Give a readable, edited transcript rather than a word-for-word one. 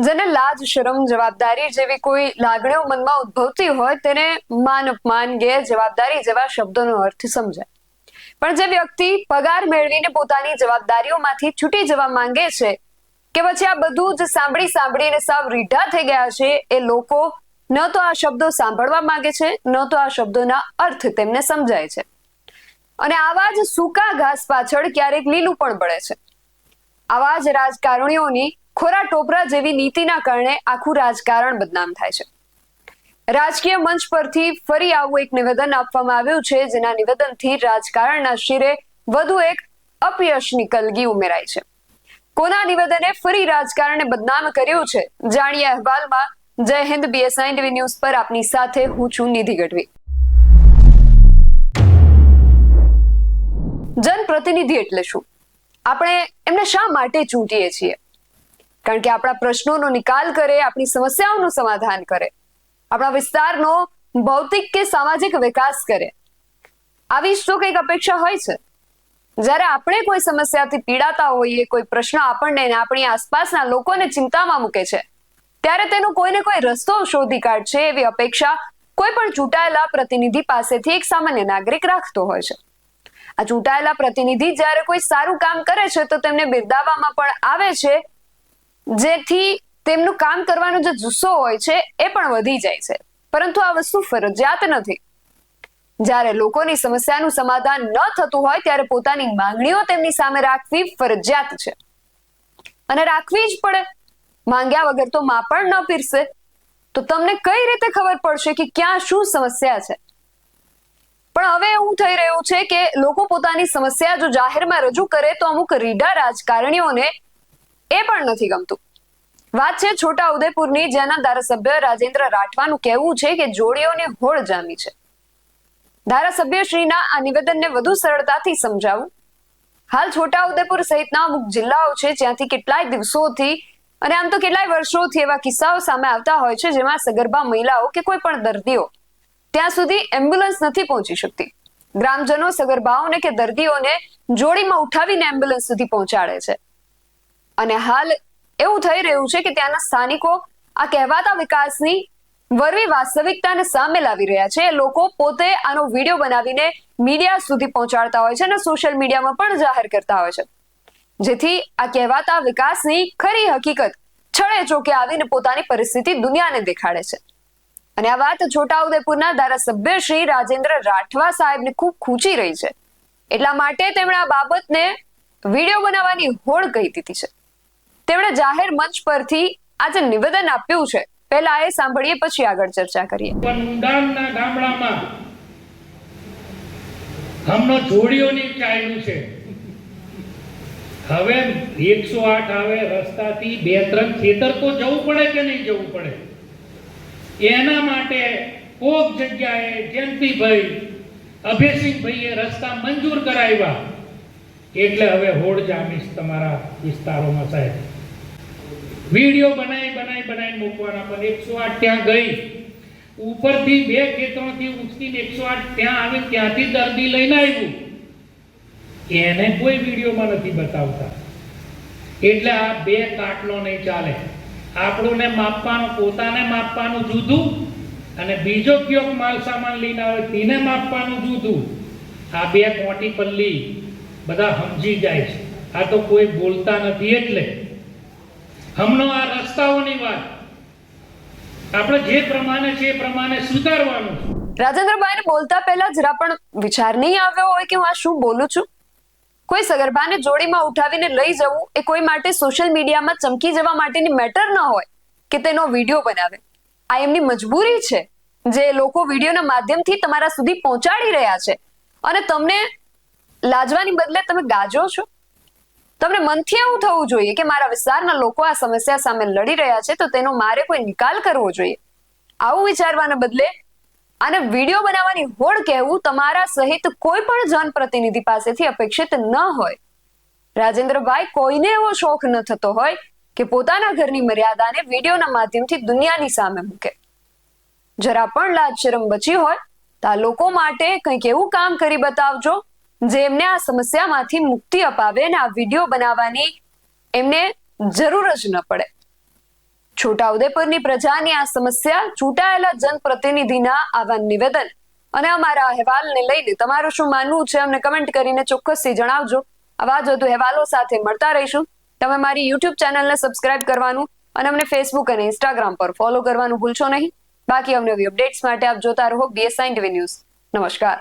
જેને લાજ શરમ જવાબદારી જેવી કોઈ લાગણીઓ મનમાં ઉદ્ભવતી હોય તેને માન અપમાન ગેર જવાબદારી જેવા શબ્દોનો અર્થ સમજાય। પણ જે વ્યક્તિ પગાર મેળવીને પોતાની જવાબદારીઓમાંથી છૂટી જવા માંગે છે કે પછી આ બધું જ સાંભળીને સાવ રીઢા થઈ ગયા છે, એ લોકો ન તો આ શબ્દો સાંભળવા માંગે છે, ન તો આ શબ્દોના અર્થ તેમને સમજાય છે। અને આવા જ સૂકા ઘાસ પાછળ ક્યારેક લીલું પણ પડે છે। આવા જ રાજકારણીઓની ખોરા ટોપરા જેવી નીતિના કારણે આખું રાજકારણ બદનામ થાય છે। રાજકીય મંચ પરથી ફરી આવું એક નિવેદન આપવામાં આવ્યું છે, જેના નિવેદનથી રાજકારણના શિરે વધુ એક અપયશની કલગી ઉમેરાય છે। કોના નિવેદને ફરી રાજકારણને બદનામ કર્યું છે, જાણીએ અહેવાલમાં। જય હિન્દ, BSI TV ન્યૂઝ પર આપની સાથે હું છું નિધિ ગઢવી। જનપ્રતિનિધિ એટલે શું? આપણે એમને શા માટે ચૂંટીએ છીએ? કારણ કે આપણા પ્રશ્નોનો નિકાલ કરે, આપણી સમસ્યાઓનું સમાધાન કરે, આપણા વિસ્તારનો ભૌતિક કે સામાજિક વિકાસ કરે, આવી જ તો કંઈક અપેક્ષા હોય છે। જ્યારે આપણે કોઈ સમસ્યાથી પીડાતા હોઈએ, કોઈ પ્રશ્ન આપણને આપણી આસપાસના લોકોને ચિંતામાં મૂકે છે, ત્યારે તેનો કોઈને કોઈ રસ્તો શોધી કાઢશે એવી અપેક્ષા કોઈ પણ ચૂંટાયેલા પ્રતિનિધિ પાસેથી એક સામાન્ય નાગરિક રાખતો હોય છે। આ ચૂંટાયેલા પ્રતિનિધિ જ્યારે કોઈ સારું કામ કરે છે તો તેમને બિરદાવવામાં પણ આવે છે, જેથી તેમનું કામ કરવાનો જે જુસ્સો હોય છે એ પણ વધી જાય છે। પરંતુ આ વસ્તુ ફરજિયાત નથી। જ્યારે લોકોની સમસ્યાનું સમાધાન ન થતું હોય ત્યારે પોતાની માંગણીઓ તેમની સામે રાખવી ફરજિયાત છે, અને રાખવી જ પડે। માંગ્યા વગર તો માં પણ ન પીરસે, તો તમને કઈ રીતે ખબર પડશે કે ક્યાં શું સમસ્યા છે? પણ હવે એવું થઈ રહ્યું છે કે લોકો પોતાની સમસ્યા જો જાહેરમાં રજૂ કરે તો અમુક રીઢા રાજકારણીઓને એ પણ નથી ગમતું। વાત છે છોટા ઉદેપુરની, જેના ધારાસભ્ય રાજેન્દ્ર રાઠવાનું કહેવું છે કે જોડીઓને હોળ જામી છે। ધારાસભ્યશ્રીના આ નિવેદનને વધુ સરળતાથી સમજાવું। હાલ છોટા ઉદેપુર સહિતના અમુક જિલ્લાઓ છે જ્યાંથી કેટલાય દિવસોથી અને આમ તો કેટલાય વર્ષોથી એવા કિસ્સાઓ સામે આવતા હોય છે જેમાં સગર્ભા મહિલાઓ કે કોઈ પણ દર્દીઓ ત્યાં સુધી એમ્બ્યુલન્સ નથી પહોંચી શકતી। ગ્રામજનો સગર્ભાઓને કે દર્દીઓને જોડીમાં ઉઠાવીને એમ્બ્યુલન્સ સુધી પહોંચાડે છે, અને હાલ એવું થઈ રહ્યું છે કે ત્યાંના સ્થાનિકો આ કહેવાતા વિકાસની વરવી વાસ્તવિકતાને સામે લાવી રહ્યા છે। લોકો પોતે આનો વિડીયો બનાવીને મીડિયા સુધી પહોંચાડતા હોય છે અને સોશિયલ મીડિયામાં પણ જાહેર કરતા હોય છે, જેથી આ કહેવાતા વિકાસની ખરી હકીકત છળે ચોકે આવીને પોતાની પરિસ્થિતિ દુનિયાને દેખાડે છે। અને આ વાત છોટાઉદેપુરના ધારાસભ્ય શ્રી રાજેન્દ્ર રાઠવા સાહેબને ખૂબ ખૂંચી રહી છે, એટલા માટે તેમણે આ બાબતને વિડીયો બનાવવાની હોડ કહી દીધી છે। તેમણે જાહેર મંચ પરથી આજે નિવેદન આપ્યું છે, પહેલા એ સાંભળીએ પછી આગળ ચર્ચા કરીએ। ઊંડાણના ગામડામાં હમણાં જોડીઓની ચાલ્યું છે। હવે 108 આવે રસ્તાથી 2-3 ખેતર તો જવું પડે કે નહીં જવું પડે? એના માટે કોક જગ્યાએ જયંતિભાઈ અભયસિંહભાઈએ રસ્તા મંજૂર કરાવ્યા, એટલે હવે હોડ જામીશ તમારા વિસ્તારોમાં સાહેબ। વિડીયો બનાવી મૂકવાના, પણ 108 ત્યાં ગઈ, ઉપરથી 2 ખેતરોથી ઉચકીને 108 ત્યાં આવે, ત્યાંથી દર્દી લઈને આવ્યું, એને કોઈ વિડીયોમાં નથી બતાવતા। એટલે આ 2 કાટલો નહીં ચાલે। આપણને માપવાનું, પોતાને માપવાનું જુદું, અને બીજો કયો માલ સામાન લઈને આવે તેને માપવાનું જુદું। આ 2 મોટી પલ્લી બધા સમજી જાય છે, આ તો કોઈ બોલતા નથી। એટલે હમણાં આ રસ્તાઓની વાત આપણે જે પ્રમાણે છે એ પ્રમાણે સુધારવાનું છે। રાજેન્દ્રભાઈને બોલતા પહેલા જરા પણ વિચાર નહીં આવ્યો હોય કે હું આ શું બોલું છું? કોઈ સગર્ભાને જોડીમાં ઉઠાવીને લઈ જવું એ કોઈ માટે સોશિયલ મીડિયામાં ચમકી જવા માટેની મેટર ન હોય કે તેનો વિડીયો બનાવે। આ એમની મજબૂરી છે, જે લોકો વિડીયોના માધ્યમથી તમારા સુધી પહોંચાડી રહ્યા છે, અને તમને લાજવાની બદલે તમે ગાજો છો। તમને મનથી એવું થવું જોઈએ કે મારા વિસ્તારના લોકો આ સમસ્યા સામે લડી રહ્યા છે તો તેનો મારે કોઈ નિકાલ કરવો જોઈએ। આવું વિચારવાને બદલે આને વિડીયો બનાવવાની હોડ કહેવું તમારા સહિત કોઈ પણ જનપ્રતિનિધિ પાસેથી અપેક્ષિત ન હોય। રાજેન્દ્રભાઈ, કોઈને એવો શોખ ન થતો હોય કે પોતાના ઘરની મર્યાદાને વિડીયોના માધ્યમથી દુનિયાની સામે મૂકે। જરા પણ લાજ શરમ બચી હોય તો આ લોકો માટે કંઈક એવું કામ કરી બતાવજો જે એમને આ સમસ્યામાંથી મુક્તિ અપાવે અને આ વિડીયો બનાવવાની એમને જરૂર જ ન પડે। છોટાઉદેપુરની પ્રજાની આ સમસ્યા ચૂંટાયેલા જનપ્રતિનિધિના આવા નિવેદન અને અમારા અહેવાલને લઈને તમારું શું માનવું છે અમને કમેન્ટ કરીને ચોક્કસથી જણાવજો. આવા જ વધુ અહેવાલો સાથે મળતા રહીશું. તમે મારી યુટ્યુબ ચેનલને સબસ્ક્રાઇબ કરવાનું અને અમને ફેસબુક અને ઇન્સ્ટાગ્રામ પર ફોલો કરવાનું ભૂલશો નહીં. બાકી અવનવી અપડેટ્સ માટે આપ જોતા રહો BS9 TV ન્યૂઝ. નમસ્કાર.